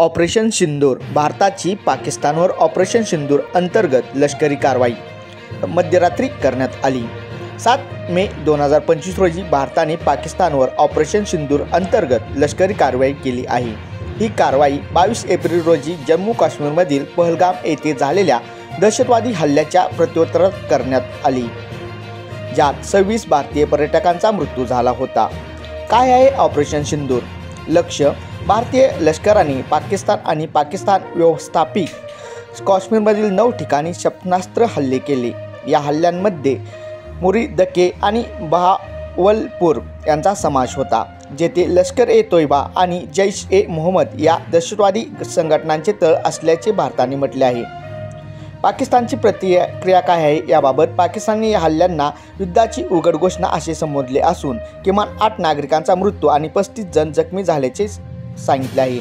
Operation सिंदूर भारताची पाकिस्तानवर operation सिंदूर अंतर्गत लष्करी कारवाई मध्यरात्री करण्यात आली। 7 मे 2025 रोजी भारताने पाकिस्तानवर ऑपरेशन सिंदूर अंतर्गत लष्करी कारवाई केली आहे। ही कारवाई 22 एप्रिल रोजी जम्मू काश्मीरमधील पहलगाम येथे झालेल्या दहशतवादी हल्ल्याच्या प्रत्युत्तरात करण्यात आली, ज्यात 26 भारतीय पर्यटकांचा मृत्यू झाला होता। काय आहे ऑपरेशन सिंदूर? लक्ष्य: भारतीय लष्कराने पाकिस्तान आणि पाकिस्तान व्यवस्थापित काश्मीरमधील 9 ठिकाणी क्षेपणास्त्र हल्ले केले। या हल्ल्यांमध्ये मुरीदके आणि बहावलपूर यांचा समावेश होता, जेथे लष्कर-ए-तोयबा आणि जैश-ए-मोहम्मद या दहशतवादी संघटनांचे तळ असल्याचे भारताने म्हटले आहे। पाकिस्तानची प्रतिक्रिया काय आहे याबाबत पाकिस्तानने या हल्ल्यांना युद्धाची उघड घोषणा असे संबोधले असून किमान 8 नागरिकांचा मृत्यू आणि 35 जण जखमी झाल्याचे सांगितले आहे।